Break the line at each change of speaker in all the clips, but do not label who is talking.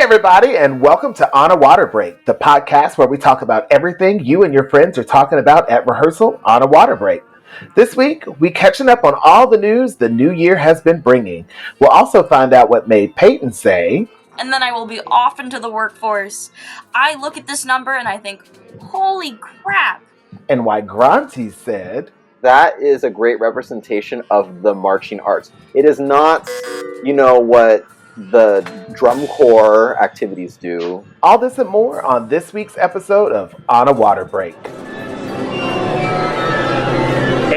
everybody, and welcome to On a Water Break, the podcast where we talk about everything you and your friends are talking about at rehearsal on a water break. This week, we catching up on all the news the new year has been bringing. We'll also find out what made Peyton say,
and then I will be off into the workforce. I look at this number and I think, holy crap.
And why Grantese said,
that is a great representation of the marching arts. It is not, what the drum corps activities do.
All this and more on this week's episode of On a Water Break.
8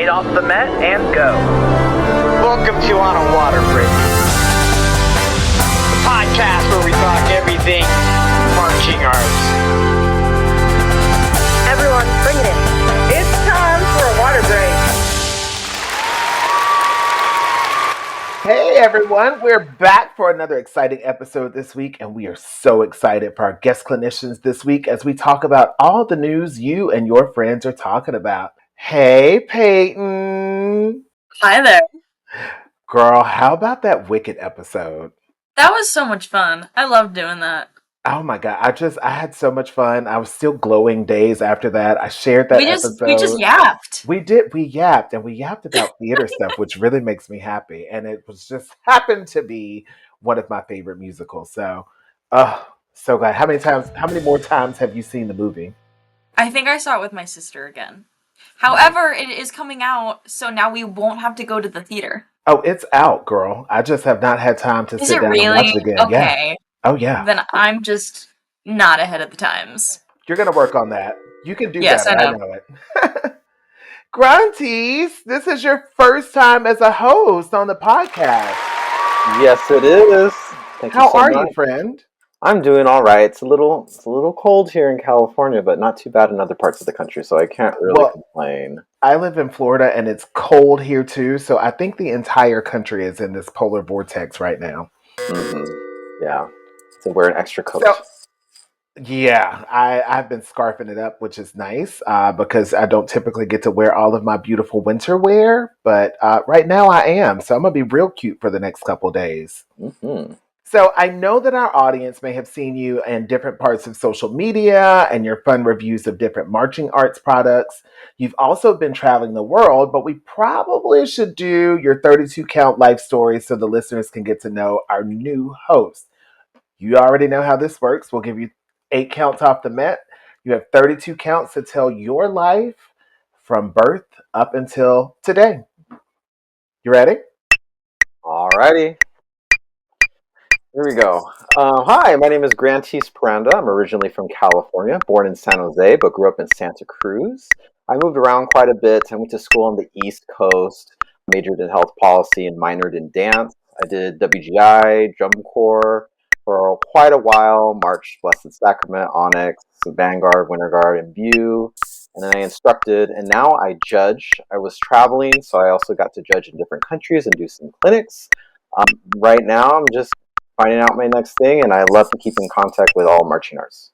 off the mat and go. Welcome to On a Water Break, the podcast where we talk everything marching arts.
Everyone, bring it in. It's time for a water break.
Hey everyone, we're back for another exciting episode this week, and we are so excited for our guest clinicians this week as we talk about all the news you and your friends are talking about. Hey Peyton.
Hi there.
Girl, how about that Wicked episode?
That was so much fun. I loved doing that.
Oh my God, I had so much fun. I was still glowing days after that. I shared that episode.
We just yapped.
We yapped, and we yapped about theater stuff, which really makes me happy. And it was just happened to be one of my favorite musicals. So, so glad. How many more times have you seen the movie?
I think I saw it with my sister again. However, it is coming out, so now we won't have to go to the theater.
Oh, it's out, girl. I just have not had time to sit down and watch it again.
Okay.
Yeah. Oh, yeah.
Then I'm just not ahead of the times.
You're going to work on that. You can do
yes,
that.
I know
it. Grantese, this is your first time as a host on the podcast.
Yes, it is. Thank
How
you so
are
much.
you, friend?
I'm doing all right. It's a little cold here in California, but not too bad in other parts of the country, so I can't really complain.
I live in Florida, and it's cold here too, so I think the entire country is in this polar vortex right now.
Mm-hmm. Yeah. So wear an extra coat.
Yeah, I've been scarfing it up, which is nice because I don't typically get to wear all of my beautiful winter wear, but right now I am, so I'm going to be real cute for the next couple days.
Mm-hmm.
So I know that our audience may have seen you in different parts of social media and your fun reviews of different marching arts products. You've also been traveling the world, but we probably should do your 32 count life story so the listeners can get to know our new host. You already know how this works. We'll give you 8 counts off the mat. You have 32 counts to tell your life from birth up until today. You ready?
All righty. Here we go. Hi, my name is Grantis Peranda. I'm originally from California, born in San Jose, but grew up in Santa Cruz. I moved around quite a bit. I went to school on the East Coast, majored in health policy and minored in dance. I did WGI, drum corps for quite a while, marched Blessed Sacrament, Onyx, Vanguard, Winter Guard, and View. And then I instructed, and now I judge. I was traveling, so I also got to judge in different countries and do some clinics. Right now, I'm just finding out my next thing, and I love to keep in contact with all marching arts.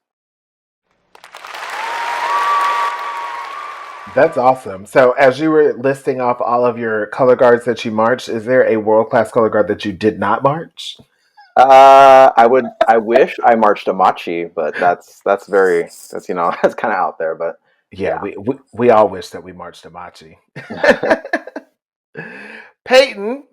That's awesome. So as you were listing off all of your color guards that you marched, is there a world-class color guard that you did not march?
I wish I marched a machi, but that's that's kind of out there, but
yeah. We all wish that we marched a machi. Peyton,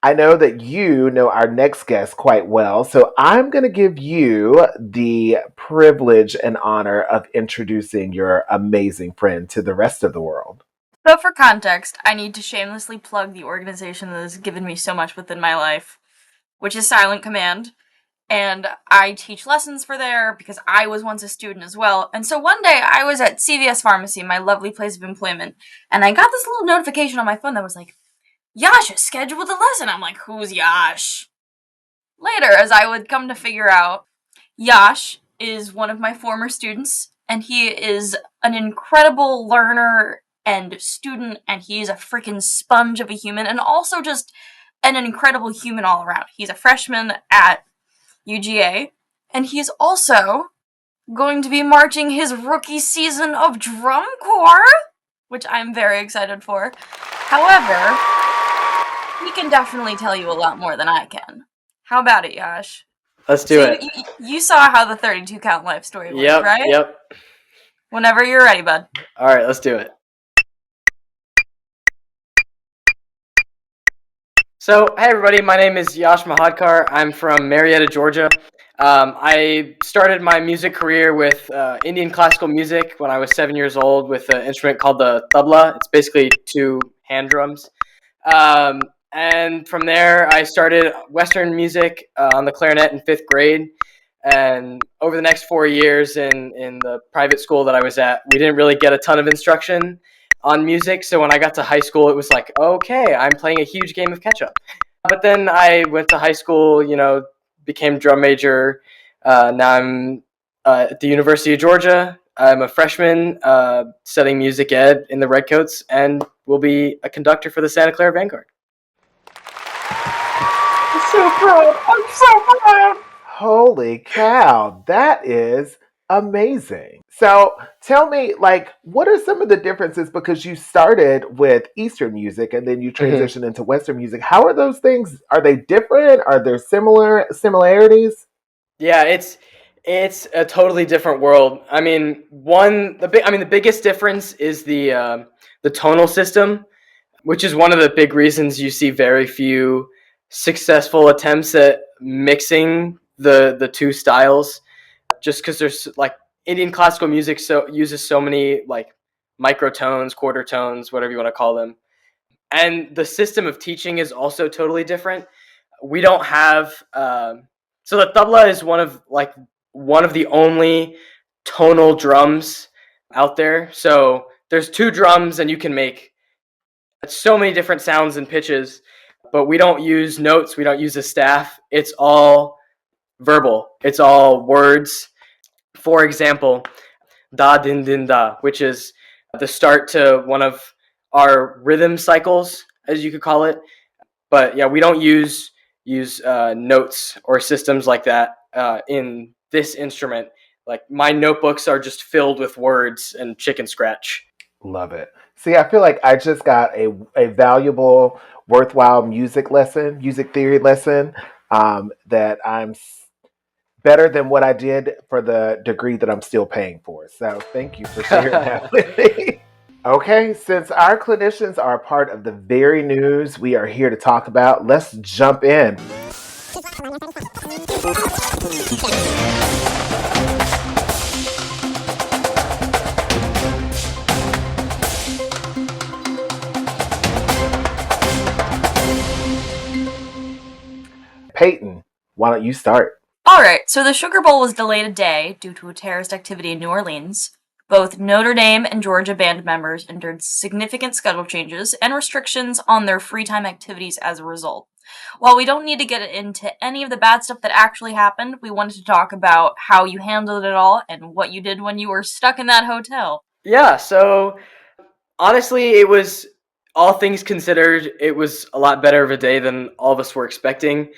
I know that you know our next guest quite well, so I'm going to give you the privilege and honor of introducing your amazing friend to the rest of the world.
So for context, I need to shamelessly plug the organization that has given me so much within my life, which is Silent Command. And I teach lessons for there because I was once a student as well. And so one day I was at CVS Pharmacy, my lovely place of employment, and I got this little notification on my phone that was like, Yash has scheduled a lesson. I'm like, who's Yash? Later, as I would come to figure out, Yash is one of my former students, and he is an incredible learner and student, and he's a freaking sponge of a human, and also just an incredible human all around. He's a freshman at UGA, and he's also going to be marching his rookie season of drum corps, which I'm very excited for. However, he can definitely tell you a lot more than I can. How about it, Yash?
Let's do
So
it.
you saw how the 32 count life story works,
Yep,
right?
yep.
Whenever you're ready, bud.
All right, let's do it. So, hey everybody, my name is Yash Mahadkar. I'm from Marietta, Georgia. I started my music career with Indian classical music when I was 7 years old with an instrument called the tabla. It's basically 2 hand drums. And from there, I started Western music on the clarinet in 5th grade. And over the next 4 years in the private school that I was at, we didn't really get a ton of instruction on music. So when I got to high school, it was like, okay, I'm playing a huge game of catch up. But then I went to high school, became drum major. Now I'm at the University of Georgia. I'm a freshman studying music ed in the Redcoats and will be a conductor for the Santa Clara Vanguard.
I'm so proud. I'm so proud. Holy cow, that is amazing. So tell me, what are some of the differences? Because you started with Eastern music and then you transitioned into Western music. How are those things? Are they different? Are there similarities?
Yeah, it's a totally different world. I mean, the biggest difference is the tonal system, which is one of the big reasons you see very few successful attempts at mixing the 2 styles. Just because there's like Indian classical music uses so many like microtones, quarter tones, whatever you want to call them, and the system of teaching is also totally different. We don't have so the tabla is one of the only tonal drums out there. So there's 2 drums and you can make so many different sounds and pitches, but we don't use notes, we don't use a staff. It's all verbal. It's all words. For example, da din din da, which is the start to one of our rhythm cycles, as you could call it. But yeah, we don't use notes or systems like that in this instrument. Like my notebooks are just filled with words and chicken scratch.
Love it. See, I feel like I just got a valuable, worthwhile music theory lesson that better than what I did for the degree that I'm still paying for. So thank you for sharing that with me. Okay, since our clinicians are a part of the very news we are here to talk about, let's jump in. Peyton, why don't you start?
Alright, so the Sugar Bowl was delayed a day due to a terrorist activity in New Orleans. Both Notre Dame and Georgia band members endured significant schedule changes and restrictions on their free time activities as a result. While we don't need to get into any of the bad stuff that actually happened, we wanted to talk about how you handled it all and what you did when you were stuck in that hotel.
Yeah, so honestly, it was, all things considered, it was a lot better of a day than all of us were expecting.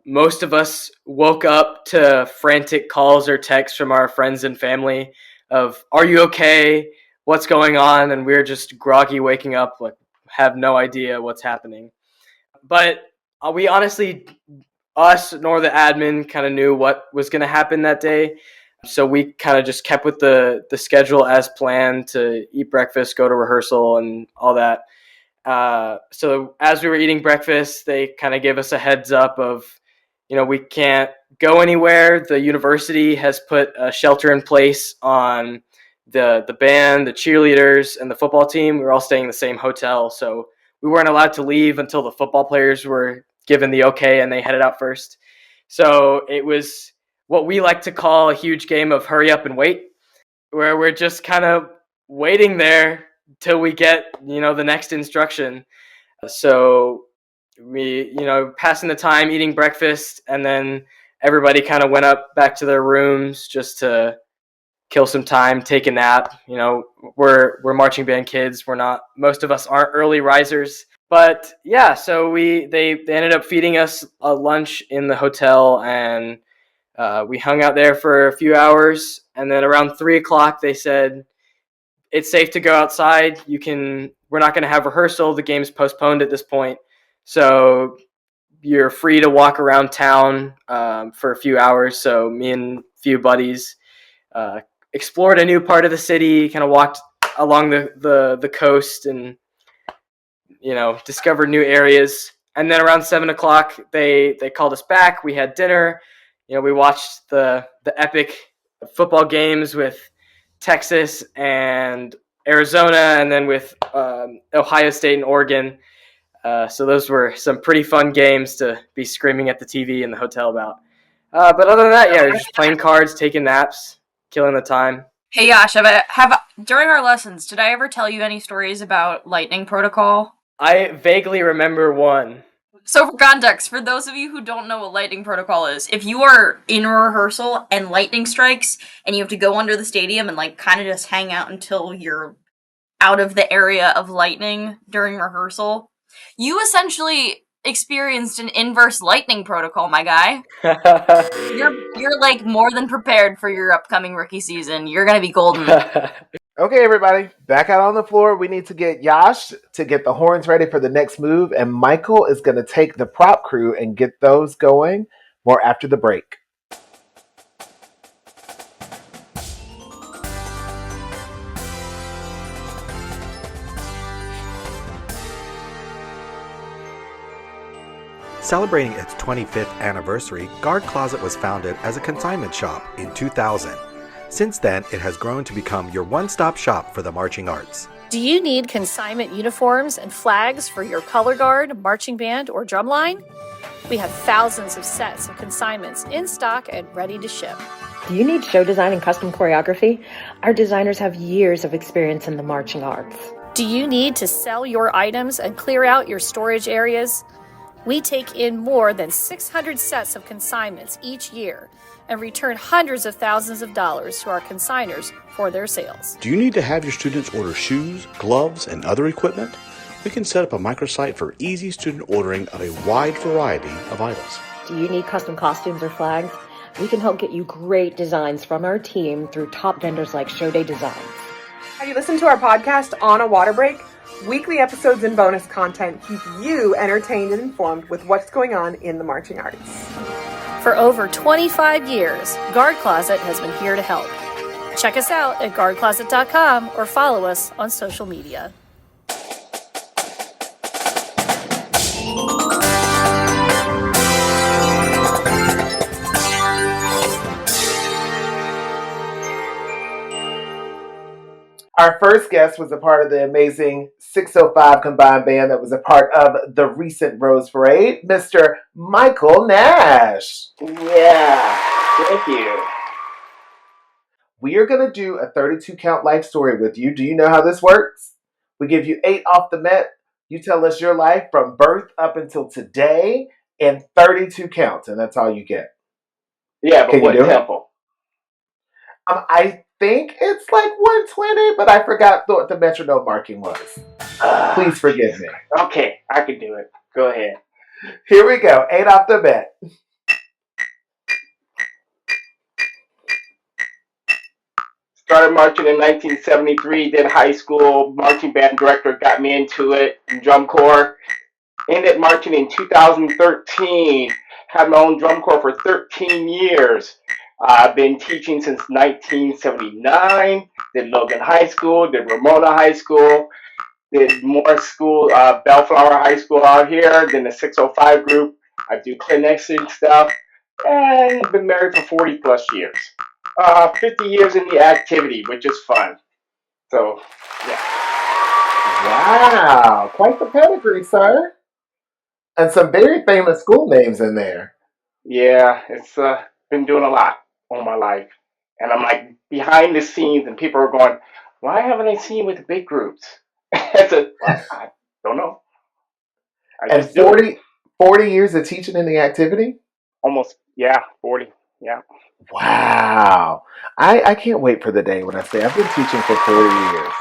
Most of us woke up to frantic calls or texts from our friends and family of, "Are you okay? What's going on?" And we're just groggy waking up, like, have no idea what's happening. But we honestly, us nor the admin kind of knew what was going to happen that day. So we kind of just kept with the schedule as planned to eat breakfast, go to rehearsal, and all that. So as we were eating breakfast, they kind of gave us a heads up of, we can't go anywhere. The university has put a shelter in place on the band, the cheerleaders, and the football team. We were all staying in the same hotel, so we weren't allowed to leave until the football players were given the okay and they headed out first. So it was what we like to call a huge game of hurry up and wait, where we're just kind of waiting there till we get, the next instruction. So we, passing the time, eating breakfast, and then everybody kind of went up back to their rooms just to kill some time, take a nap. We're marching band kids. Most of us aren't early risers. But yeah, so they ended up feeding us a lunch in the hotel, and we hung out there for a few hours. And then around 3 o'clock, they said, it's safe to go outside. We're not going to have rehearsal. The game's postponed at this point. So, you're free to walk around town for a few hours. So me and a few buddies explored a new part of the city, kind of walked along the coast and, discovered new areas. And then around 7:00, they called us back. We had dinner. We watched the epic football games with Texas and Arizona, and then with Ohio State and Oregon. So those were some pretty fun games to be screaming at the TV in the hotel about. But other than that, yeah, just playing cards, taking naps, killing the time.
Hey Yash, have during our lessons, did I ever tell you any stories about lightning protocol?
I vaguely remember one.
So for context, for those of you who don't know what lightning protocol is, if you are in rehearsal and lightning strikes and you have to go under the stadium and kind of just hang out until you're out of the area of lightning during rehearsal, you essentially experienced an inverse lightning protocol, my guy. You're more than prepared for your upcoming rookie season. You're gonna be golden.
Okay, everybody, back out on the floor. We need to get Yash to get the horns ready for the next move, and Michael is going to take the prop crew and get those going. More after the break.
Celebrating its 25th anniversary, Guard Closet was founded as a consignment shop in 2000. Since then, it has grown to become your one-stop shop for the marching arts.
Do you need consignment uniforms and flags for your color guard, marching band, or drumline? We have thousands of sets of consignments in stock and ready to ship.
Do you need show design and custom choreography? Our designers have years of experience in the marching arts.
Do you need to sell your items and clear out your storage areas? We take in more than 600 sets of consignments each year and return hundreds of thousands of dollars to our consigners for their sales.
Do you need to have your students order shoes, gloves, and other equipment? We can set up a microsite for easy student ordering of a wide variety of items.
Do you need custom costumes or flags? We can help get you great designs from our team through top vendors like Show Day Designs.
Have you listened to our podcast On a Water Break? Weekly episodes and bonus content keep you entertained and informed with what's going on in the marching arts.
For over 25 years, Guard Closet has been here to help. Check us out at guardcloset.com or follow us on social media.
Our first guest was a part of the amazing 605 combined band that was a part of the recent Rose Parade, Mr. Michael Nash.
Yeah, thank you.
We are going to do a 32 count life story with you. Do you know how this works? We give you 8 off the Met. You tell us your life from birth up until today in 32 counts, and that's all you get.
Yeah, but what tempo?
I think it's 120, but I forgot what the metronome marking was. Please forgive me.
Okay, I can do it. Go ahead.
Here we go. 8 off the Met.
Started marching in 1973, did high school, marching band director got me into it, drum corps. Ended marching in 2013, had my own drum corps for 13 years. I've been teaching since 1979, did Logan High School, did Ramona High School, did Morris School, Bellflower High School out here, then the 605 group. I do clinician stuff, and I've been married for 40 plus years. 50 years in the activity, which is fun. So, yeah.
Wow, quite the pedigree, sir. And some very famous school names in there.
Yeah, it's been doing a lot all my life. And I'm behind the scenes, and people are going, why haven't I seen you with the big groups? I don't know.
And 40 years of teaching in the activity?
Almost, yeah, 40, yeah.
Wow. I can't wait for the day when I say I've been teaching for 40 years.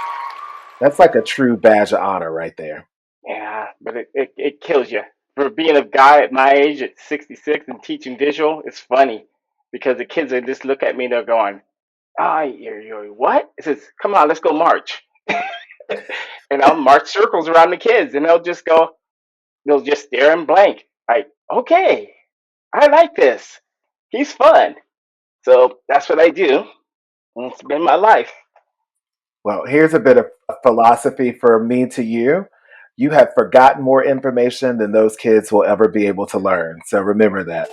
That's like a true badge of honor right there.
Yeah, but it kills you. For being a guy at my age at 66 and teaching visual, it's funny because the kids just look at me and they're going, you're what? It says, come on, let's go march. And I'll march circles around the kids and they'll just stare and blank. Okay, I like this. He's fun. So that's what I do. And it's been my life.
Well, here's a bit of philosophy for me to you. You have forgotten more information than those kids will ever be able to learn. So remember that.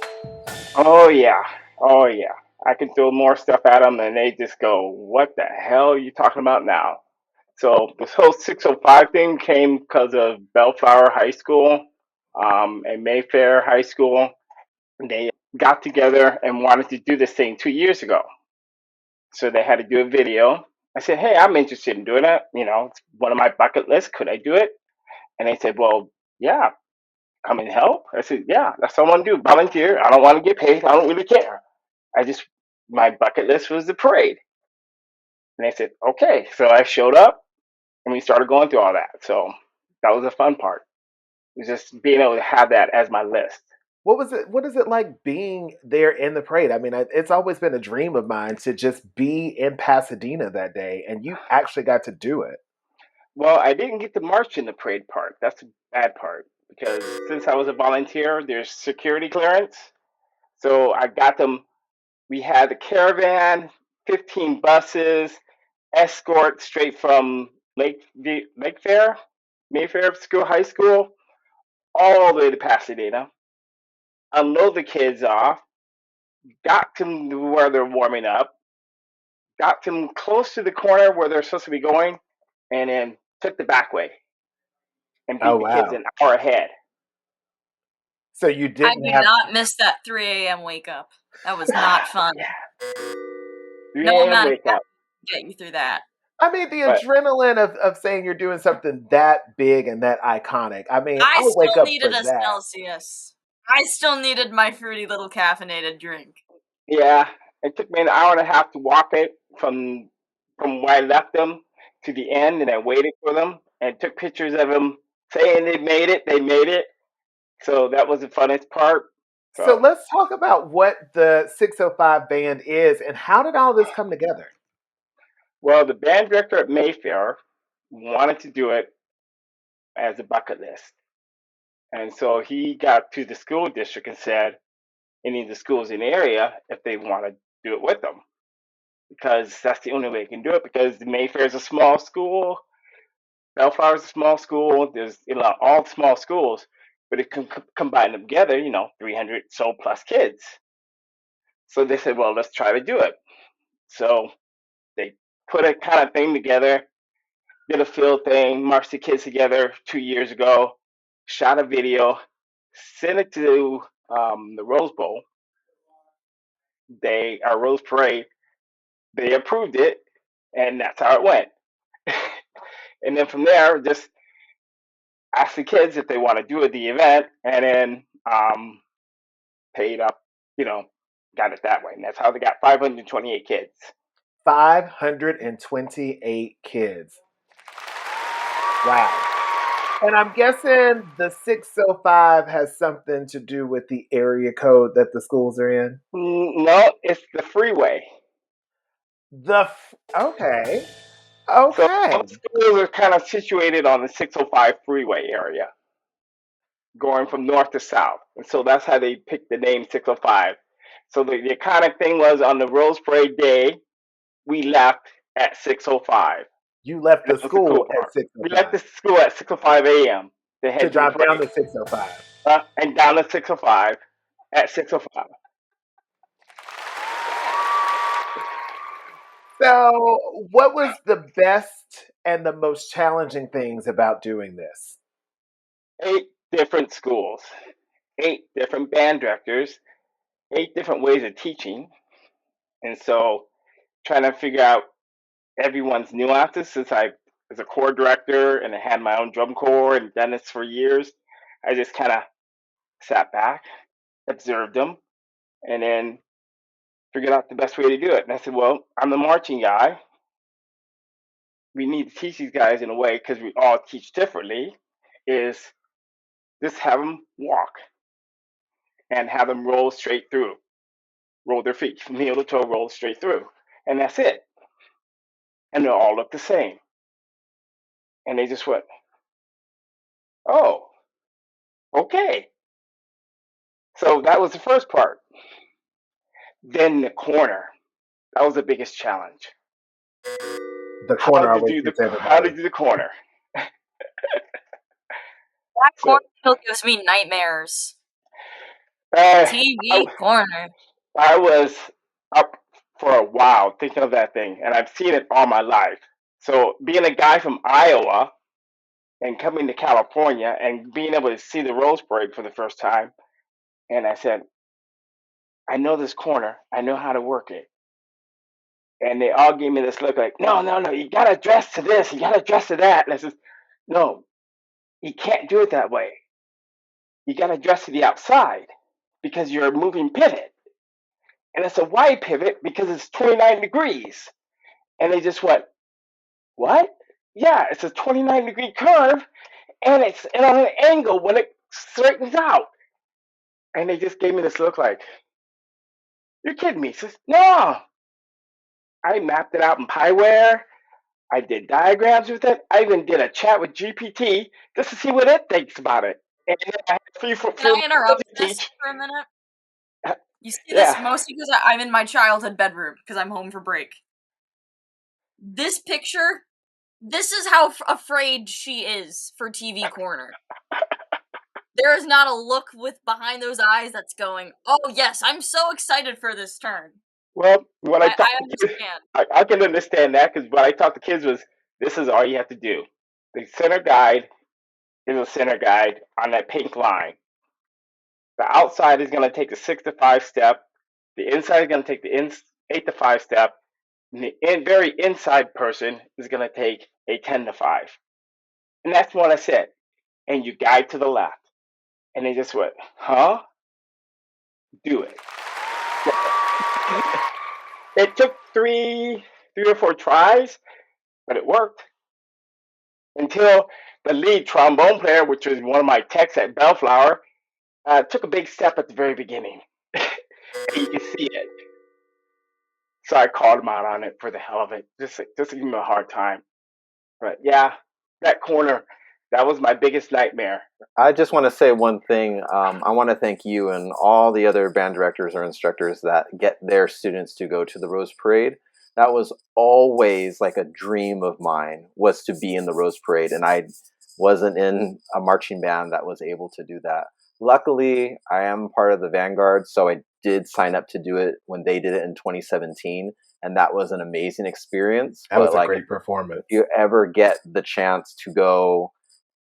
Oh yeah, oh yeah. I can throw more stuff at them, and they just go, "What the hell are you talking about now?" So this whole 605 thing came because of Bellflower High School and Mayfair High School. They got together and wanted to do this thing 2 years ago. So they had to do a video. I said, "Hey, I'm interested in doing it. It's one of my bucket lists. Could I do it?" And they said, "Well, yeah, come and help." I said, "Yeah, that's what I want to do. Volunteer. I don't want to get paid. I don't really care. I just my bucket list was the parade." And they said, "Okay." So I showed up and we started going through all that. So that was the fun part. It was just being able to have that as my list.
What was it? What is it like being there in the parade? I mean, it's always been a dream of mine to just be in Pasadena that day, and you actually got to do it.
Well, I didn't get to march in the parade part. That's the bad part because since I was a volunteer, there's security clearance. So I got them. We had the caravan, 15 buses, escort straight from Lake Fair, Mayfair School High School, all the way to Pasadena. Unload the kids off, got them to where they're warming up, got them close to the corner where they're supposed to be going, and then took the back way and
Oh
beat the kids
wow!
an hour ahead.
So you
I
didn't
do
have
not miss that 3 a.m. wake up. That was not fun.
Yeah,
No
3 a.m.
amount of
wake up.
caffeine can get you through that.
I mean, the
But
adrenaline of saying you're doing something that big and that iconic. I mean,
I
I'll wake
still
up
needed
for
a
that.
Celsius. I still needed my fruity little caffeinated drink.
yeah, it took me an hour and a half to walk it from where I left them to the end, and I waited for them and took pictures of them saying they made it. They made it. So that was the funnest part.
So
So,
let's talk about what the 605 band is and how did all this come together?
well, the band director at Mayfair wanted to do it as a bucket list. And so he got to the school district and said, any of the schools in the area, if they want to do it with them, because that's the only way you can do it. Because Mayfair is a small school, Bellflower is a small school. There's all small schools, but it can combine them together. 300 so plus kids. So they said, well, let's try to do it. So they put a kind of thing together, did a field thing, marched the kids together 2 years ago, shot a video, sent it to the Rose Bowl. Our Rose Parade, they approved it, and that's how it went. And then from there, just asked the kids if they want to do the event, and then paid up, got it that way. And that's how they got 528 kids.
528 kids. Wow. And I'm guessing the 605 has something to do with the area code that the schools are in.
No, it's the freeway.
Okay.
So
Okay.
all the schools are kind of situated on the 605 freeway area, going from north to south. And so that's how they picked the name 605. So the iconic thing was on the Rose Parade Day, we left at 605.
You left the
That was the cool
school at
part. We left
605
the school at 6:05 a.m. to
to
head to the
drive down
parade,
to 605.
and down to 6:05 at 6:05.
So, what was the best and the most challenging things about doing this?
8 different schools, 8 different band directors, 8 different ways of teaching, and so trying to figure out everyone's nuances since I was a corps director and I had my own drum corps and done this for years. I just kind of sat back, observed them, and then figured out the best way to do it. And I said, well, I'm the marching guy. We need to teach these guys in a way because we all teach differently. Is just have them walk and have them roll straight through, roll their feet from heel to toe, roll straight through, and that's it. And they all look the same. And they just went, oh, okay. So that was the first part. Then the corner. That was the biggest challenge.
The corner always gets
How to
everybody.
do the corner.
That
So,
corner still gives me nightmares. TV
I,
corner.
I was up for a while thinking of that thing, and I've seen it all my life. So being a guy from Iowa and coming to California and being able to see the Rose Parade for the first time, and I said, I know this corner. I know how to work it. And they all gave me this look like, no, you got to dress to this. You got to dress to that. And I said, no, you can't do it that way. You got to dress to the outside because you're a moving pivot. And it's a wide pivot because it's 29 degrees. And they just went, what? Yeah, it's a 29-degree curve, and it's on an angle when it straightens out. And they just gave me this look like, you're kidding me. Says, no. I mapped it out in Pieware. I did diagrams with it. I even did a chat with GPT just to see what it thinks about it. And then I had
Can I interrupt this for a minute? You see this mostly because I'm in my childhood bedroom because I'm home for break. This picture, this is how afraid she is for TV corner. There is not a look with behind those eyes that's going, oh yes, I'm so excited for this turn.
Well, what I
understand.
I can understand that because what I taught the kids was, this is all you have to do. The center guide is a center guide on that pink line. The outside is going to take the 6 to 5 step. The inside is going to take the 8 to 5 step. And the very inside person is going to take a 10 to 5. And that's what I said. And you guide to the left. And they just went, huh? Do it. It took three or four tries, but it worked. Until the lead trombone player, which was one of my techs at Bellflower, took a big step at the very beginning. And you can see it. So I called him out on it for the hell of it, just to give him a hard time. But yeah, that corner, that was my biggest nightmare.
I just want to say one thing. I want to thank you and all the other band directors or instructors that get their students to go to the Rose Parade. That was always like a dream of mine, was to be in the Rose Parade. And I wasn't in a marching band that was able to do that. Luckily, I am part of the Vanguard, so I did sign up to do it when they did it in 2017. And that was an amazing experience.
That was a great performance.
If you ever get the chance to go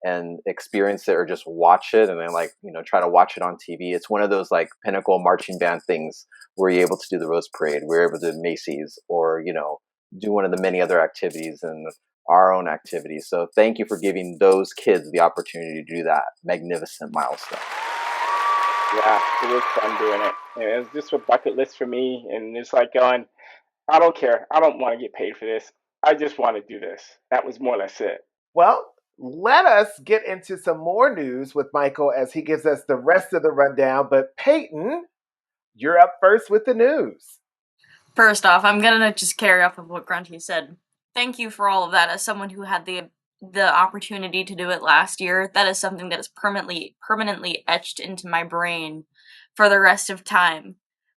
and experience it or just watch it and then try to watch it on TV, it's one of those like pinnacle marching band things where you're able to do the Rose Parade, we're able to do Macy's, or do one of the many other activities and our own activities. So thank you for giving those kids the opportunity to do that magnificent milestone.
Yeah, it was fun doing it. And it was just a bucket list for me, and it's like going, I don't care. I don't want to get paid for this. I just want to do this. That was more or less it.
Well, let us get into some more news with Michael as he gives us the rest of the rundown. But Peyton, you're up first with the news.
First off, I'm going to just carry off of what Grantese said. Thank you for all of that. As someone who had the opportunity to do it last year, that is something that is permanently etched into my brain for the rest of time.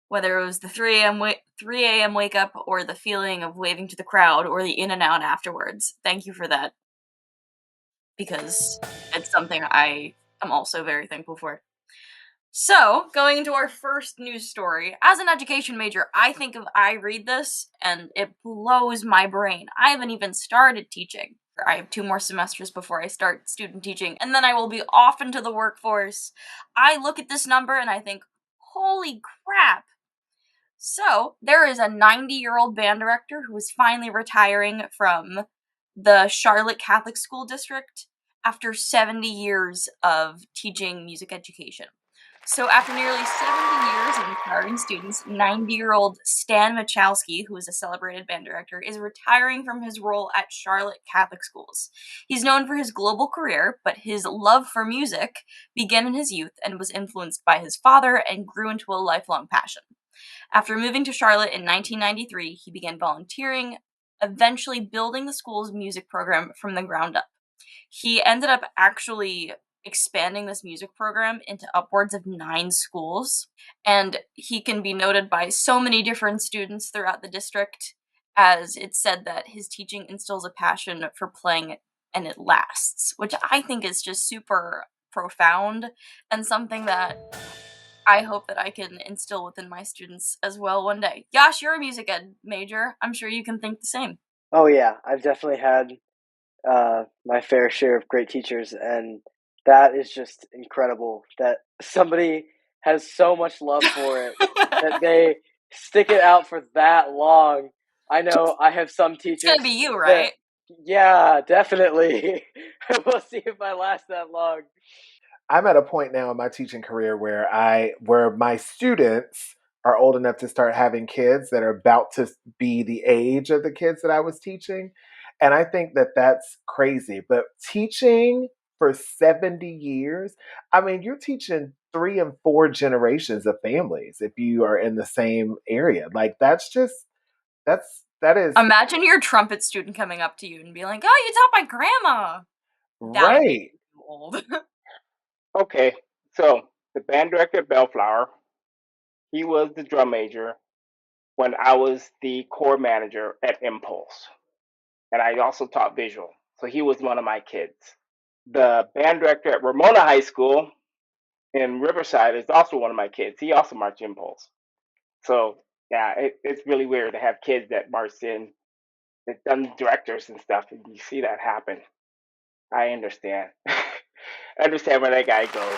Whether it was the 3 a.m. wake up or the feeling of waving to the crowd or the in and out afterwards. Thank you for that. Because it's something I am also very thankful for. So, going into our first news story, as an education major, I read this and it blows my brain. I haven't even started teaching. I have 2 more semesters before I start student teaching, and then I will be off into the workforce. I look at this number and I think, holy crap. So, there is a 90-year-old band director who is finally retiring from the Charlotte Catholic School District after 70 years of teaching music education. So after nearly 70 years of empowering students, 90-year-old Stan Michalski, who is a celebrated band director, is retiring from his role at Charlotte Catholic Schools. He's known for his global career, but his love for music began in his youth and was influenced by his father and grew into a lifelong passion. After moving to Charlotte in 1993, he began volunteering, eventually building the school's music program from the ground up. He ended up actually expanding this music program into upwards of 9 schools. And he can be noted by so many different students throughout the district, as it's said that his teaching instills a passion for playing and it lasts, which I think is just super profound and something that I hope that I can instill within my students as well one day. Yash, you're a music ed major. I'm sure you can think the same.
Oh yeah, I've definitely had my fair share of great teachers, and that is just incredible that somebody has so much love for it that they stick it out for that long. I know I have some teachers.
It's gonna be you, right?
Yeah, definitely. We'll see if I last that long.
I'm at a point now in my teaching career where my students are old enough to start having kids that are about to be the age of the kids that I was teaching. And I think that that's crazy. But teaching for 70 years, I mean, you're teaching 3 and 4 generations of families if you are in the same area. Like that is
Imagine your trumpet student coming up to you and being like, "Oh, you taught my grandma." That'd
right.
make you old.
Okay, so the band director at Bellflower, he was the drum major when I was the core manager at Impulse. And I also taught visual. So he was one of my kids. The band director at Ramona High School in Riverside is also one of my kids. He also marched Impulse. So yeah, it's really weird to have kids that marched in, that done directors and stuff, and you see that happen. I understand. I understand where that guy goes.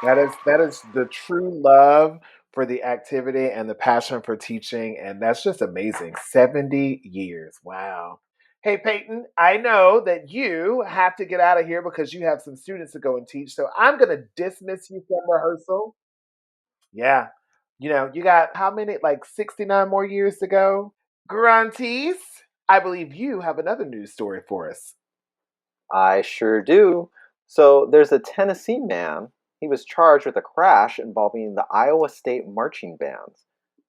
Yeah. That is the true love for the activity and the passion for teaching, and that's just amazing. 70 years. Wow. Hey Peyton, I know that you have to get out of here because you have some students to go and teach. So I'm going to dismiss you from rehearsal. Yeah. You know, you got how many, like 69 more years to go? Grantese, I believe you have another news story for us.
I sure do. So there's a Tennessee man. He was charged with a crash involving the Iowa State marching band.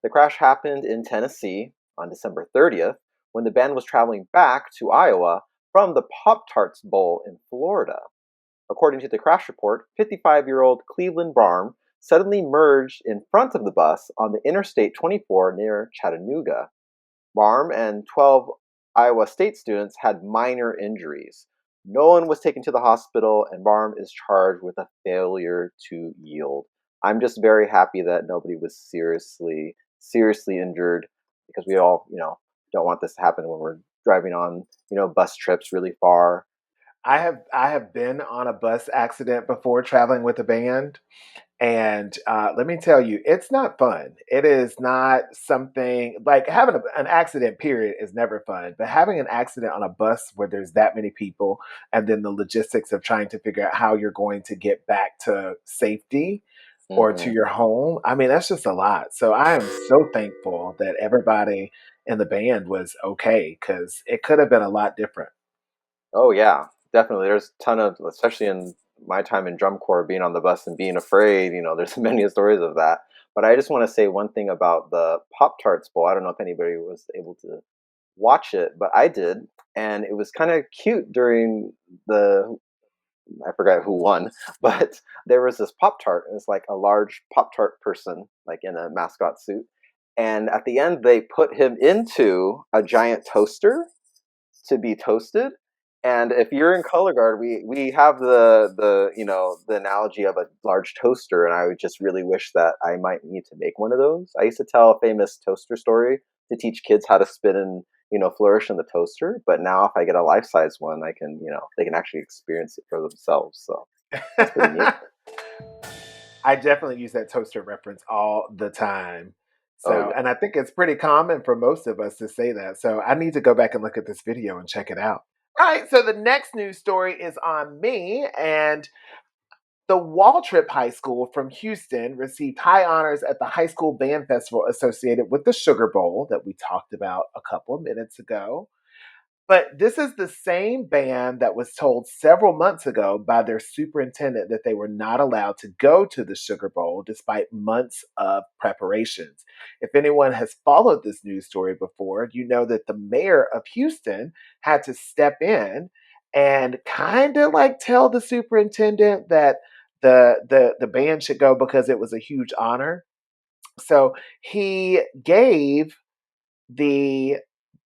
The crash happened in Tennessee on December 30th when the band was traveling back to Iowa from the Pop-Tarts Bowl in Florida. According to the crash report, 55-year-old Cleveland Barm suddenly merged in front of the bus on the Interstate 24 near Chattanooga. Barm and 12 Iowa State students had minor injuries. No one was taken to the hospital, and Barm is charged with a failure to yield. I'm just very happy that nobody was seriously injured, because we all, don't want this to happen when we're driving on, bus trips really far.
I have been on a bus accident before traveling with a band, and let me tell you, it's not fun. It is not something like having an accident. Period is never fun, but having an accident on a bus where there's that many people, and then the logistics of trying to figure out how you're going to get back to safety or to your home. I mean, that's just a lot. So I am so thankful that everybody in the band was okay, because it could have been a lot different.
Oh yeah, definitely. There's a ton of, especially in my time in drum corps, being on the bus and being afraid. There's many stories of that. But I just want to say one thing about the Pop-Tarts Bowl. I don't know if anybody was able to watch it, but I did, and it was kind of cute during I forgot who won, but there was this Pop-Tart. It was like a large Pop-Tart person, like in a mascot suit. And at the end, they put him into a giant toaster to be toasted. And if you're in color guard, we have the analogy of a large toaster, and I would just really wish that I might need to make one of those. I used to tell a famous toaster story to teach kids how to spin and flourish in the toaster. But now if I get a life size one, I can they can actually experience it for themselves. So that's pretty neat.
I definitely use that toaster reference all the time. So, and I think it's pretty common for most of us to say that. So I need to go back and look at this video and check it out. All right, so the next news story is on me, and the Waltrip High School from Houston received high honors at the High School Band Festival associated with the Sugar Bowl that we talked about a couple of minutes ago. But this is the same band that was told several months ago by their superintendent that they were not allowed to go to the Sugar Bowl despite months of preparations. If anyone has followed this news story before, you know that the mayor of Houston had to step in and kind of like tell the superintendent that the band should go because it was a huge honor. So he gave the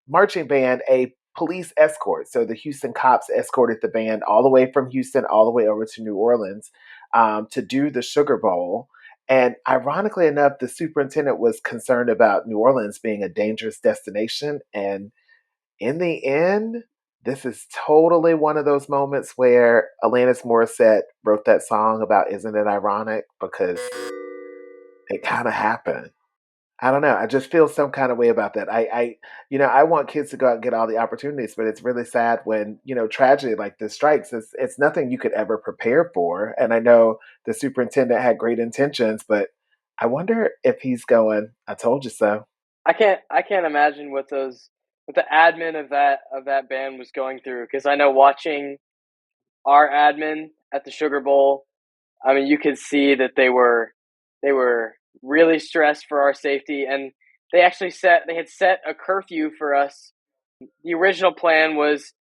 marching band a police escort. So the Houston cops escorted the band all the way from Houston all the way over to New Orleans to do the Sugar Bowl. And ironically enough, the superintendent was concerned about New Orleans being a dangerous destination. And in the end, this is totally one of those moments where Alanis Morissette wrote that song about Isn't It Ironic? Because it kind of happened. I don't know. I just feel some kind of way about that. I want kids to go out and get all the opportunities, but it's really sad when, tragedy like this strikes. It's nothing you could ever prepare for. And I know the superintendent had great intentions, but I wonder if he's going, I told you so.
I can't imagine what the admin of that band was going through, because I know watching our admin at the Sugar Bowl, I mean, you could see that they were really stressed for our safety, and they had set a curfew for us. The original plan was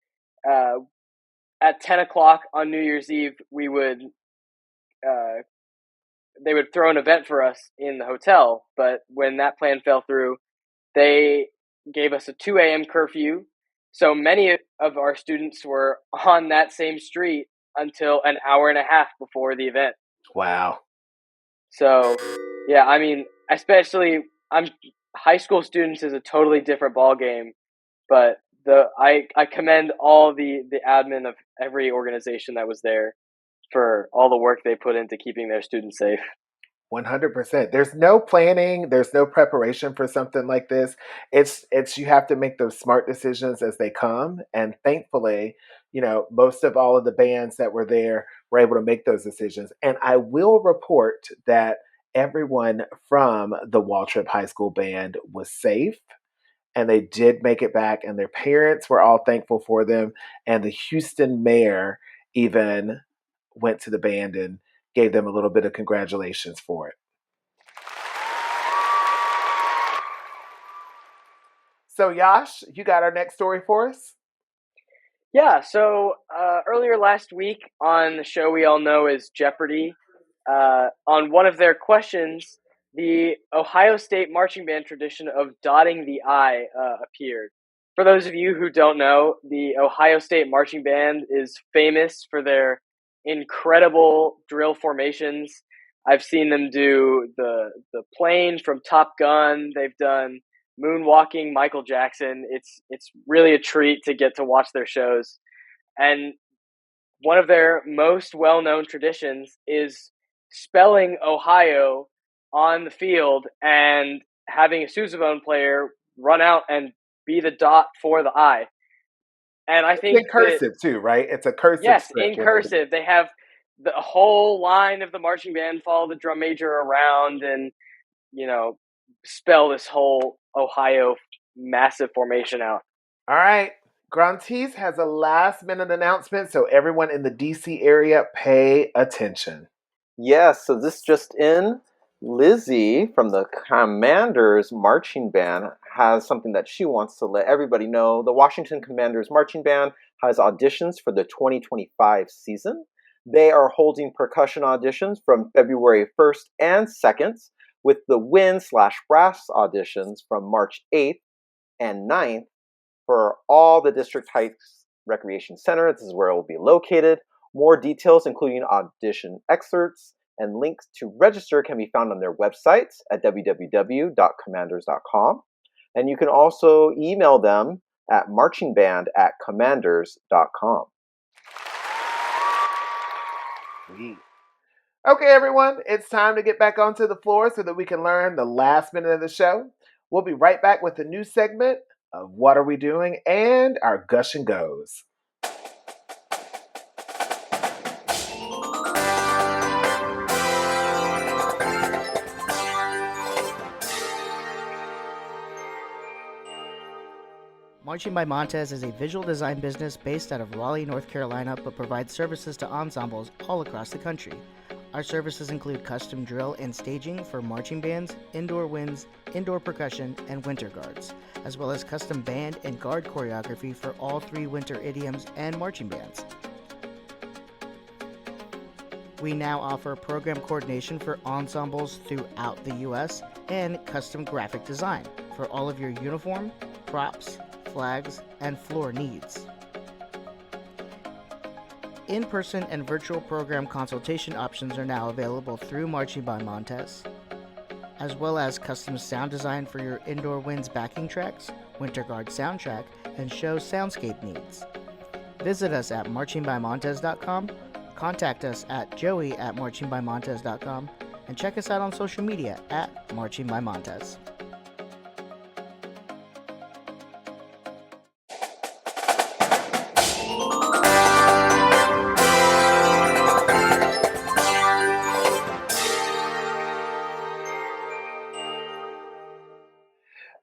at 10 o'clock on New Year's Eve, they would throw an event for us in the hotel. But when that plan fell through, they gave us a 2 a.m. curfew. So many of our students were on that same street until an hour and a half before the event.
Wow.
So, yeah, I mean, especially high school students is a totally different ball game, but I commend all the admin of every organization that was there for all the work they put into keeping their students safe.
100%. There's no planning. There's no preparation for something like this. It's you have to make those smart decisions as they come. And thankfully, most of all of the bands that were there were able to make those decisions. And I will report that everyone from the Waltrip High School band was safe, and they did make it back, and their parents were all thankful for them. And the Houston mayor even went to the band and gave them a little bit of congratulations for it. So, Yash, you got our next story for us?
Yeah, so earlier last week on the show we all know as Jeopardy, on one of their questions, the Ohio State marching band tradition of dotting the I appeared. For those of you who don't know, the Ohio State marching band is famous for their incredible drill formations. I've seen them do the plane from Top Gun. They've done moonwalking Michael Jackson. It's really a treat to get to watch their shows. And one of their most well-known traditions is spelling Ohio on the field and having a sousaphone player run out and be the dot for the I. And I think
in cursive too, right? It's a cursive.
Yes, in cursive. They have the whole line of the marching band follow the drum major around and, spell this whole Ohio massive formation out.
All right. Grantese has a last minute announcement, so everyone in the DC area pay attention.
Yes, so this just in. Lizzie from the Commanders Marching Band has something that she wants to let everybody know. The Washington Commanders Marching Band has auditions for the 2025 season. They are holding percussion auditions from February 1st and 2nd, with the wind/brass auditions from March 8th and 9th for all the District Heights Recreation Center. This is where it will be located. More details, including audition excerpts and links to register, can be found on their website at www.commanders.com. And you can also email them at marchingband@commanders.com.
Sweet. Okay, everyone, it's time to get back onto the floor so that we can learn the last minute of the show. We'll be right back with a new segment of What Are We Doing and our Gush and Goes.
Marching by Montez is a visual design business based out of Raleigh, North Carolina, but provides services to ensembles all across the country. Our services include custom drill and staging for marching bands, indoor winds, indoor percussion, and winter guards, as well as custom band and guard choreography for all 3 winter idioms and marching bands. We now offer program coordination for ensembles throughout the U.S. and custom graphic design for all of your uniform, props, flags, and floor needs. In-person and virtual program consultation options are now available through Marching by Montez, as well as custom sound design for your indoor winds backing tracks, winter guard soundtrack, and show soundscape needs. Visit us at marchingbymontez.com, contact us at joey@marchingbymontez.com, and check us out on social media at Marching by Montez.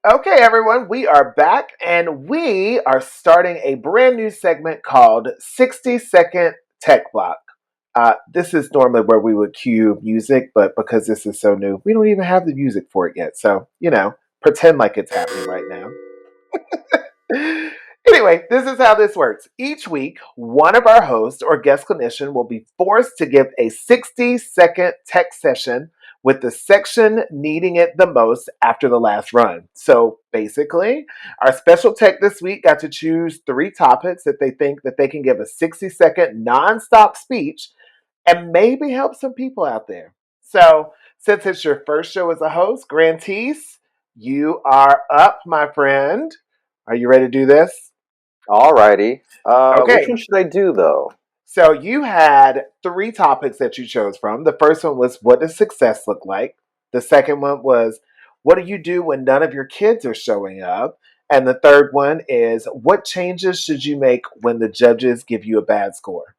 Okay, everyone, we are back and we are starting a brand new segment called 60-Second Tech Block. This is normally where we would cue music, but because this is so new, we don't even have the music for it yet. So, pretend like it's happening right now. Anyway, this is how this works. Each week, one of our hosts or guest clinician will be forced to give a 60-second tech session with the section needing it the most after the last run. So basically, our special tech this week got to choose 3 topics that they think that they can give a 60-second nonstop speech and maybe help some people out there. So since it's your first show as a host, Grantese, you are up, my friend. Are you ready to do this?
Alrighty.
Okay.
Which one should I do, though?
So you had 3 topics that you chose from. The first one was, what does success look like? The second one was, what do you do when none of your kids are showing up? And the third one is, what changes should you make when the judges give you a bad score?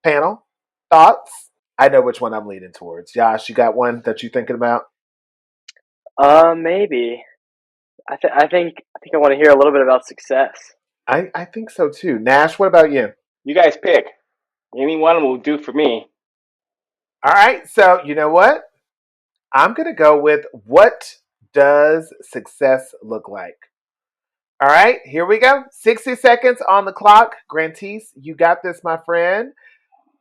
Panel, thoughts? I know which one I'm leaning towards. Yash, you got one that you're thinking about?
Maybe. I think I want to hear a little bit about success.
I think so too. Nash, what about you?
You guys pick. Any one will do for me.
All right, so you know what? I'm going to go with, what does success look like? All right, here we go. 60 seconds on the clock. Grantese, you got this, my friend.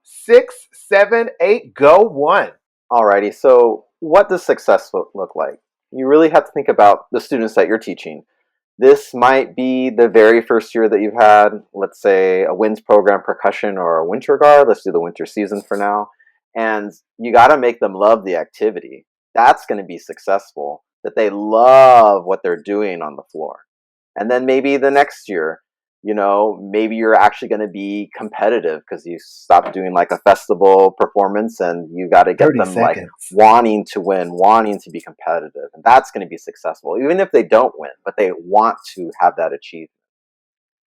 6, 7, 8, go 1.
Alrighty, so what does success look like? You really have to think about the students that you're teaching. This might be the very first year that you've had, let's say, a winds program, percussion, or a winter guard. Let's do the winter season for now. And you got to make them love the activity. That's going to be successful, that they love what they're doing on the floor. And then maybe the next year, maybe you're actually going to be competitive because you stopped doing like a festival performance and you got to get them like wanting to win, wanting to be competitive. And that's going to be successful, even if they don't win, but they want to have that achievement.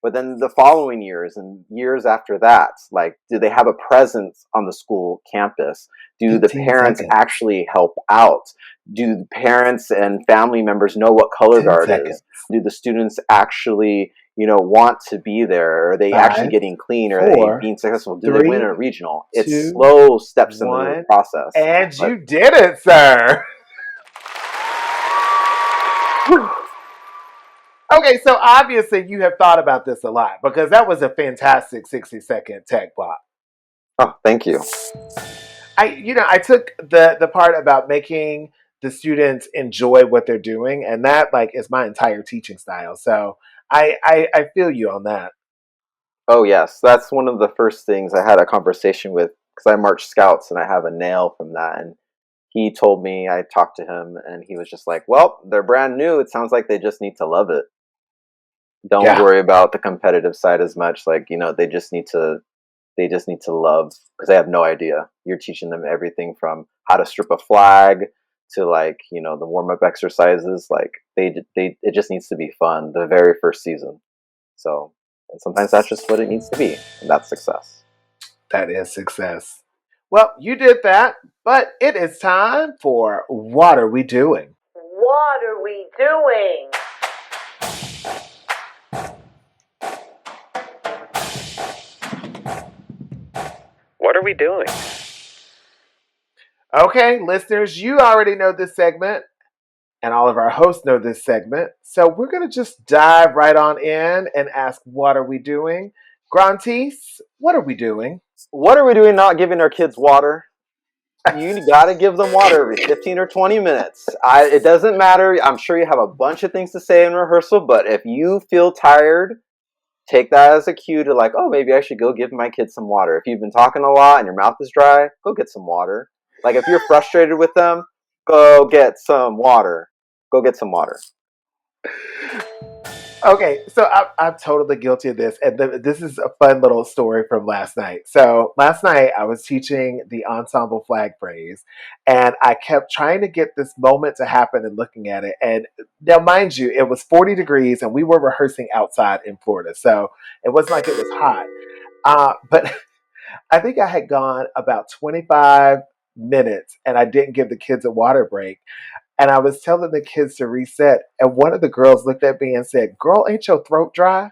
But then the following years and years after that, like, do they have a presence on the school campus? Do the parents actually help out? Do the parents and family members know what color guard is? Do the students actually, want to be there? Are they actually getting clean? Are they being successful? Do they win a regional? It's slow steps in the process.
And you did it, sir. Okay, so obviously you have thought about this a lot because that was a fantastic 60-second tech block.
Oh, thank you.
I took the part about making the students enjoy what they're doing, and that is my entire teaching style. So I feel you on that.
Oh yes, that's one of the first things I had a conversation with, because I march scouts and I have a nail from that, and he told me, I talked to him, and he was just like, well, they're brand new. It sounds like they just need to love it. Don't worry about the competitive side as much. They just need to love, because they have no idea. You're teaching them everything from how to strip a flag to the warm-up exercises. It just needs to be fun the very first season. So, and sometimes that's just what it needs to be, and that's success.
That is success. Well, you did that, but it is time for What Are We Doing?
What are we doing?
What are we doing?
Okay, listeners, you already know this segment, and all of our hosts know this segment. So we're going to just dive right on in and ask, what are we doing? Grantes, what are we doing?
What are we doing not giving our kids water? You got to give them water every 15 or 20 minutes. It doesn't matter. I'm sure you have a bunch of things to say in rehearsal, but if you feel tired, take that as a cue to like, oh, maybe I should go give my kids some water. If you've been talking a lot and your mouth is dry, go get some water. Like if you're frustrated with them, go get some water. Go get some water.
Okay, so I'm totally guilty of this, and this is a fun little story from last night. So last night I was teaching the ensemble flag phrase, and I kept trying to get this moment to happen and looking at it. And now, mind you, it was 40 degrees, and we were rehearsing outside in Florida, so it wasn't like it was hot. But I think I had gone about 25 minutes, and I didn't give the kids a water break. And I was telling the kids to reset. And one of the girls looked at me and said, "Girl, ain't your throat dry?"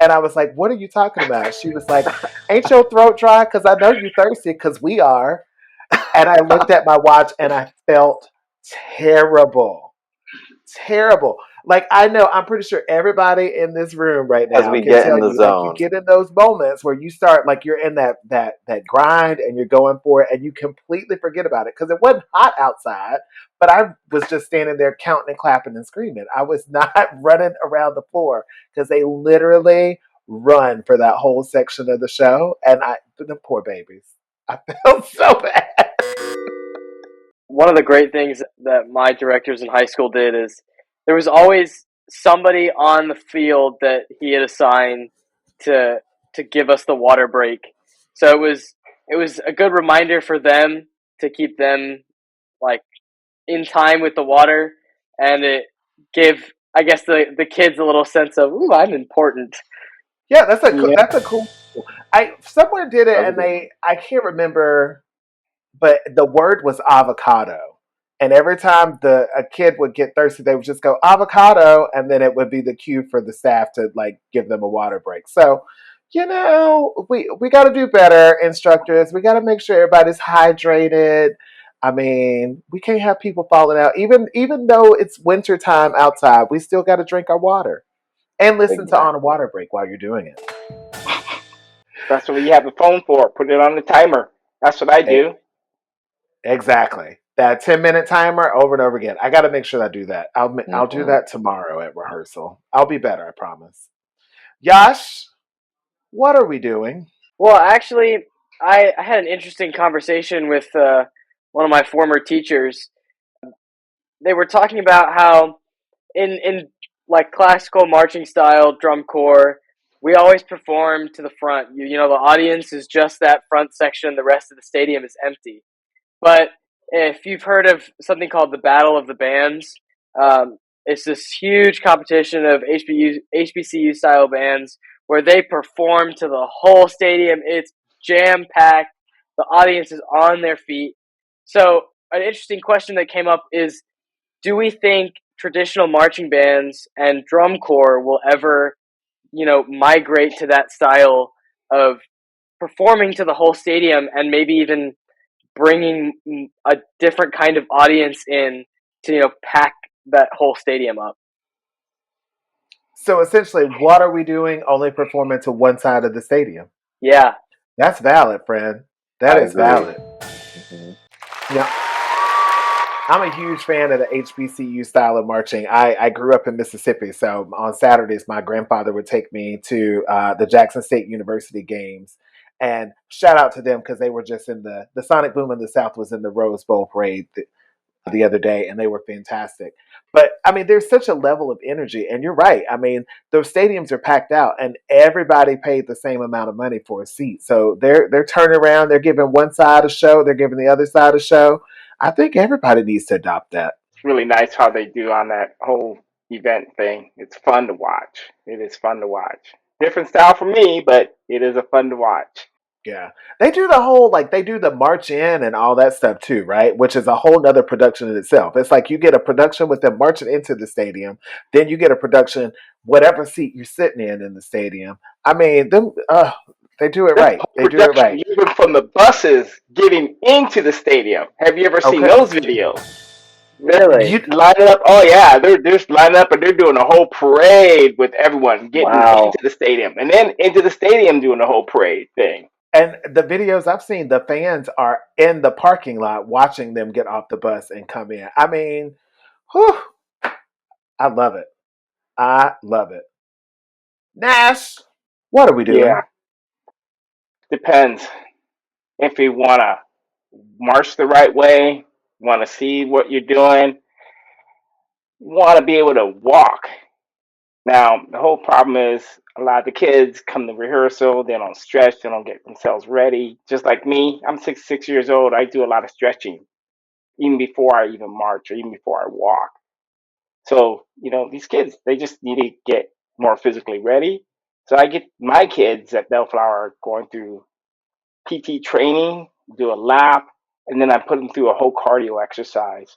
And I was like, "What are you talking about?" She was like, "Ain't your throat dry? Because I know you thirsty, because we are." And I looked at my watch and I felt terrible. Terrible. Like, I know, I'm pretty sure everybody in this room right
As
now
we
can
get in
tell
the
you, like, you
zone.
get in those moments where you start, like, you're in that grind and you're going for it and you completely forget about it because it wasn't hot outside, but I was just standing there counting and clapping and screaming. I was not running around the floor because they literally run for that whole section of the show, and the poor babies, I felt so bad.
One of the great things that my directors in high school did is there was always somebody on the field that he had assigned to give us the water break. So it was a good reminder for them to keep them like in time with the water, and it gave, I guess, the kids a little sense of, ooh, I'm important.
Yeah,
Yeah.
that's a cool. I somewhere did it, and I can't remember, but the word was avocado. And every time a kid would get thirsty, they would just go avocado, and then it would be the cue for the staff to like give them a water break. So, we got to do better, instructors. We got to make sure everybody's hydrated. I mean, we can't have people falling out. Even though it's winter time outside, we still got to drink our water and listen to On a Water Break while you're doing it.
That's what you have the phone for. Put it on the timer. That's what I do.
Exactly. That 10-minute timer over and over again. I got to make sure I do that. I'll do that tomorrow at rehearsal. I'll be better, I promise. Yash, what are we doing?
Well, actually, I had an interesting conversation with one of my former teachers. They were talking about how in like classical marching style drum corps, we always perform to the front. You know, the audience is just that front section. The rest of the stadium is empty. But if you've heard of something called the Battle of the Bands, it's this huge competition of HBCU style bands where they perform to the whole stadium. It's jam packed. The audience is on their feet. So an interesting question that came up is, do we think traditional marching bands and drum corps will ever, migrate to that style of performing to the whole stadium and maybe even bringing a different kind of audience in to, pack that whole stadium up?
So essentially, what are we doing? Only performing to one side of the stadium.
Yeah.
That's valid, friend. That is valid. Yeah. I'm a huge fan of the HBCU style of marching. I grew up in Mississippi, so on Saturdays, my grandfather would take me to the Jackson State University games. And shout out to them because they were just in the Sonic Boom in the South was in the Rose Bowl parade the other day, and they were fantastic. But I mean, there's such a level of energy, and you're right. I mean, those stadiums are packed out, and everybody paid the same amount of money for a seat. So they're turning around, they're giving one side a show, they're giving the other side a show. I think everybody needs to adopt that.
It's really nice how they do on that whole event thing. It's fun to watch. It is fun to watch. Different style for me, but it is a fun to watch.
Yeah. They do the whole, like, they do the march in and all that stuff too, right? Which is a whole nother production in itself. It's like you get a production with them marching into the stadium, then you get a production, whatever seat you're sitting in the stadium. I mean, They do it
There's
right. They do it
production
right.
even from the buses getting into the stadium. Have you ever seen
Okay.
those videos? They're
Really?
You
lining up. Oh yeah, they're just lining up and they're doing a whole parade with everyone getting
Wow.
into the stadium, and then into the stadium doing the whole parade thing.
and the videos I've seen, the fans are in the parking lot watching them get off the bus and come in. I mean, whew, I love it. I love it. Nash, what are we
Yeah,
doing?
depends if you want to march the right way, want to see what you're doing, want to be able to walk. Now, the whole problem is a lot of the kids come to rehearsal, they don't stretch, they don't get themselves ready. Just like me, I'm 66 years old. I do a lot of stretching even before I even march or even before I walk. So, these kids, they just need to get more physically ready. So I get my kids at Bellflower going through PT training, do a lap, and then I put them through a whole cardio exercise.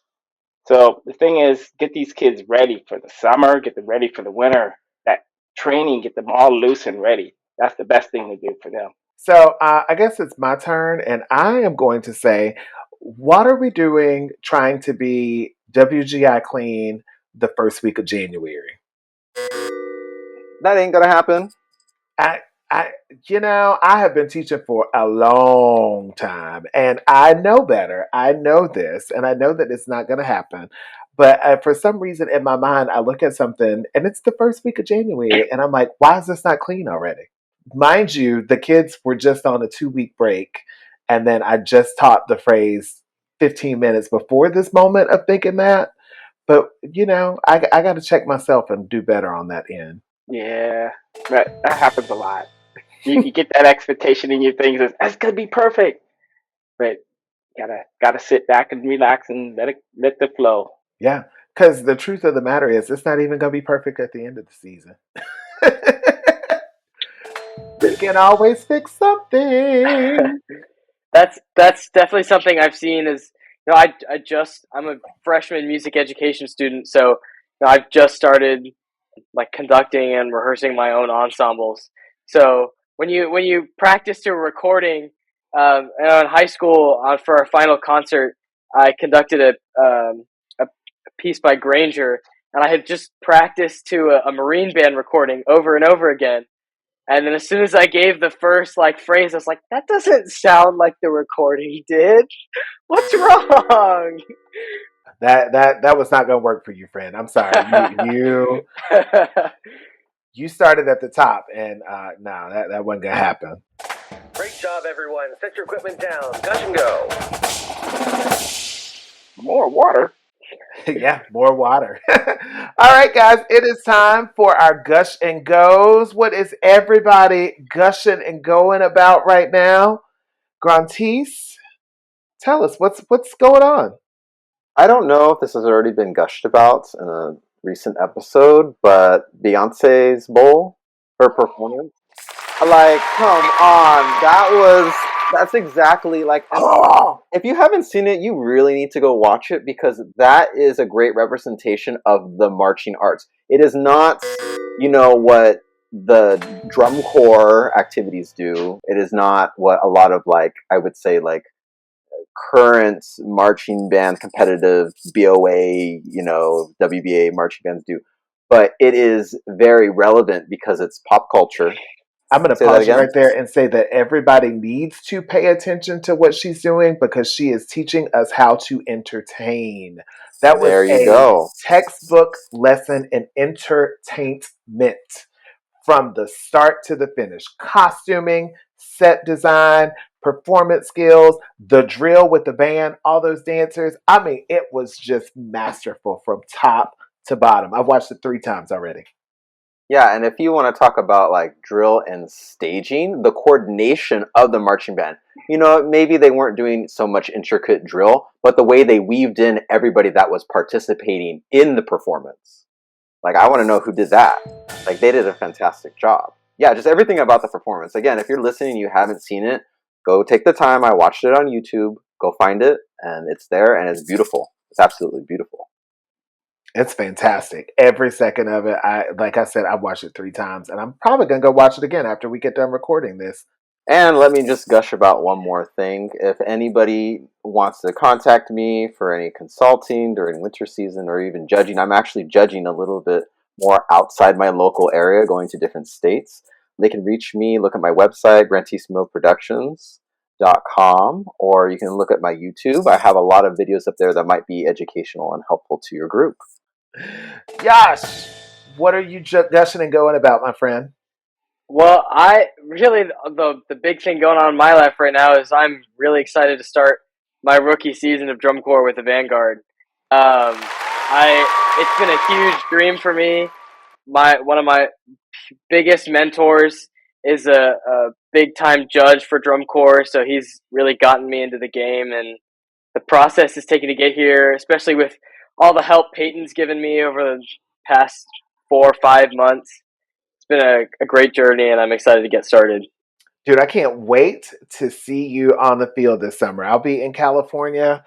So the thing is, get these kids ready for the summer, get them ready for the winter. That training, get them all loose and ready. That's the best thing to do for them.
So I guess it's my turn, and I am going to say, what are we doing trying to be WGI clean the first week of January?
That ain't gonna happen.
I, I, I have been teaching for a long time, and I know better. I know this, and I know that it's not going to happen. But for some reason, in my mind, I look at something, and it's the first week of January, and I'm like, why is this not clean already? Mind you, the kids were just on a 2-week break, and then I just taught the phrase 15 minutes before this moment of thinking that. But I got to check myself and do better on that end.
Yeah, that happens a lot. You get that expectation in your things. That's gonna be perfect, but gotta sit back and relax and let the flow.
Yeah, because the truth of the matter is, it's not even going to be perfect at the end of the season. We can always fix something.
That's definitely something I've seen. Is I'm a freshman music education student, so I've just started like conducting and rehearsing my own ensembles. So when you practice to a recording, in high school for our final concert, I conducted a piece by Granger, and I had just practiced to a Marine Band recording over and over again. And then as soon as I gave the first phrase, I was like, "That doesn't sound like the recording did. What's wrong?"
That was not going to work for you, friend. I'm sorry. You started at the top, and no, that wasn't going to happen.
Great job, everyone. Set your equipment down. Gush and go.
More water.
Yeah, more water. All right, guys, it is time for our gush and goes. What is everybody gushing and going about right now? Grantese, tell us what's going on.
I don't know if this has already been gushed about in a recent episode, but Beyonce's bowl, her performance. Like, come on, that's exactly like. If you haven't seen it, you really need to go watch it because that is a great representation of the marching arts. It is not, what the drum corps activities do. It is not what a lot of I would say current marching band competitive BOA, WBA marching bands do. But it is very relevant because it's pop culture.
I'm going to
Say that
pause you
again.
right there and say that everybody needs to pay attention to what she's doing because she is teaching us how to entertain. That was
There you
a
go.
textbook lesson in entertainment from the start to the finish. Costuming, set design, performance skills, the drill with the band, all those dancers. I mean, it was just masterful from top to bottom. I've watched it 3 times already.
Yeah, and if you want to talk about drill and staging, the coordination of the marching band, maybe they weren't doing so much intricate drill, but the way they weaved in everybody that was participating in the performance. I want to know who did that. They did a fantastic job. Yeah, just everything about the performance. Again, if you're listening and you haven't seen it, go take the time. I watched it on YouTube. Go find it, and it's there, and it's beautiful. It's absolutely beautiful.
It's fantastic. Every second of it. Like I said, I've watched it 3 times, and I'm probably gonna go watch it again after we get done recording this.
And let me just gush about one more thing. If anybody wants to contact me for any consulting during winter season or even judging, I'm actually judging a little bit more outside my local area, going to different states. They can reach me, look at my website, grantismoproductions.com, or you can look at my YouTube. I have a lot of videos up there that might be educational and helpful to your group.
Yash, what are you gushing and going about, my friend?
Well, I really the big thing going on in my life right now is I'm really excited to start my rookie season of drum corps with the Vanguard. It's been a huge dream for me. One of my biggest mentors is a big time judge for drum corps, so he's really gotten me into the game, and the process is taking to get here, especially with all the help Peyton's given me over the past 4 or 5 months. It's been a great journey, and I'm excited to get started.
Dude, I can't wait to see you on the field this summer. I'll be in California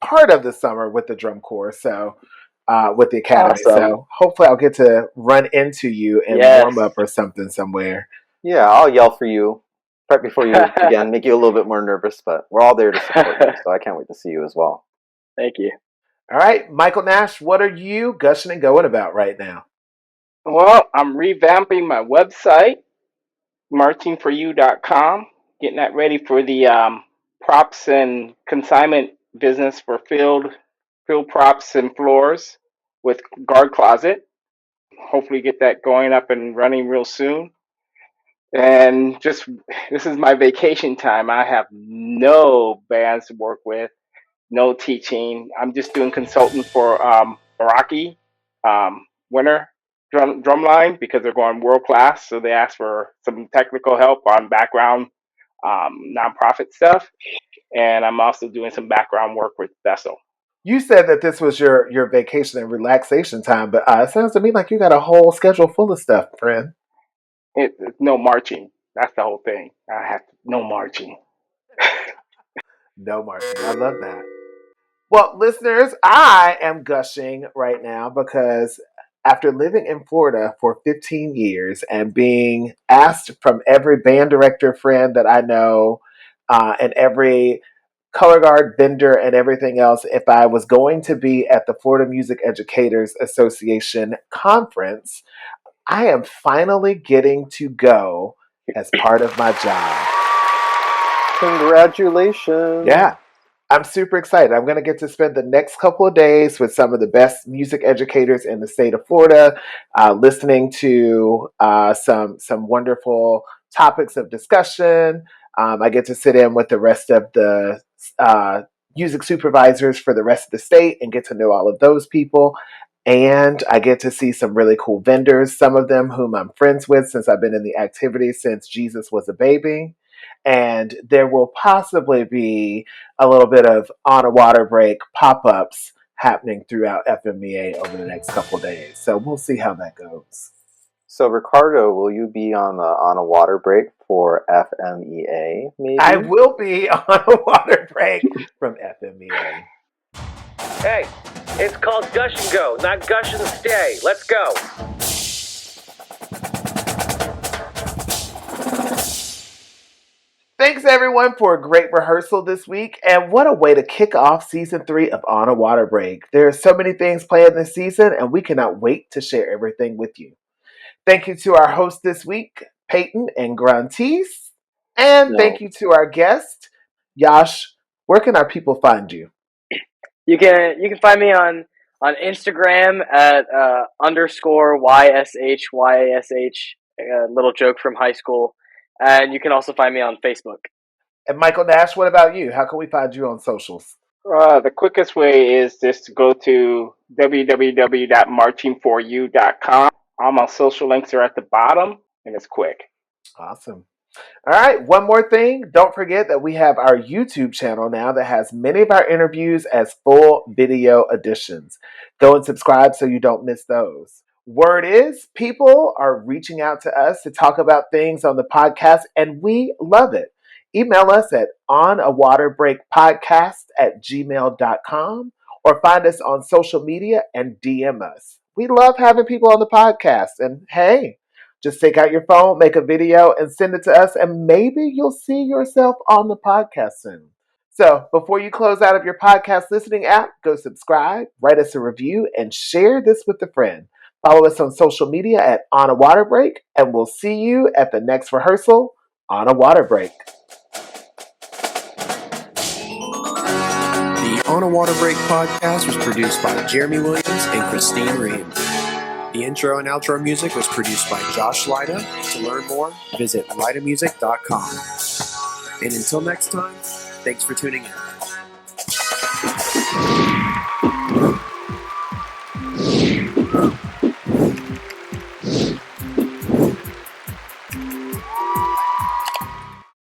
part of the summer with the drum corps, so with the academy.
Awesome.
So hopefully I'll get to run into you and warm up or something somewhere.
Yeah, I'll yell for you right before you begin, make you a little bit more nervous, but we're all there to support you, so I can't wait to see you as well.
Thank you.
All right, Michael Nash, what are you gushing and going about right now?
Well, I'm revamping my website, marchingforyou.com, getting that ready for the props and consignment business for field props and floors with guard closet. Hopefully get that going up and running real soon. And this is my vacation time. I have no bands to work with, no teaching. I'm just doing consulting for Iraqi winter drumline because they're going world class. So they asked for some technical help on background nonprofit stuff. And I'm also doing some background work with Vessel.
You said that this was your vacation and relaxation time, but it sounds to me like you got a whole schedule full of stuff, friend.
It's no marching. That's the whole thing. I have no marching.
No marching. I love that. Well, listeners, I am gushing right now because after living in Florida for 15 years and being asked from every band director friend that I know and every color guard vendor and everything else, if I was going to be at the Florida Music Educators Association conference, I am finally getting to go as part of my job.
Congratulations.
Yeah. I'm super excited. I'm going to get to spend the next couple of days with some of the best music educators in the state of Florida, listening to some wonderful topics of discussion. I get to sit in with the rest of the music supervisors for the rest of the state and get to know all of those people. And I get to see some really cool vendors, some of them whom I'm friends with since I've been in the activity since Jesus was a baby. And there will possibly be a little bit of on a water break pop-ups happening throughout FMEA over the next couple of days. So we'll see how that goes.
So Ricardo, will you be on a water break for FMEA? Maybe
I will be on a water break from FMEA.
Hey, it's called Gush and Go, not Gush and Stay. Let's go.
Thanks, everyone, for a great rehearsal this week. And what a way to kick off Season 3 of On a Water Break. There are so many things planned this season, and we cannot wait to share everything with you. Thank you to our host this week, Peyton and Grantese. And thank you to our guest, Yash. Where can our people find you?
You can find me on Instagram at _YSHYSH, a little joke from high school. And you can also find me on Facebook.
And Michael Nash, what about you? How can we find you on socials?
The quickest way is just to go to www.marchingforyou.com. All my social links are at the bottom, and it's quick.
Awesome. All right, one more thing. Don't forget that we have our YouTube channel now that has many of our interviews as full video editions. Go and subscribe so you don't miss those. Word is, people are reaching out to us to talk about things on the podcast, and we love it. Email us at onawaterbreakpodcast@gmail.com or find us on social media and DM us. We love having people on the podcast, and hey, Just take out your phone, make a video, and send it to us, and maybe you'll see yourself on the podcast soon. So before you close out of your podcast listening app, go subscribe, write us a review, and share this with a friend. Follow us on social media at On a Water Break, and we'll see you at the next rehearsal on a water break.
The On a Water Break podcast was produced by Jeremy Williams and Christine Ream. The intro and outro music was produced by Josh Lyda. To learn more, visit lydamusic.com. And until next time, thanks for tuning in.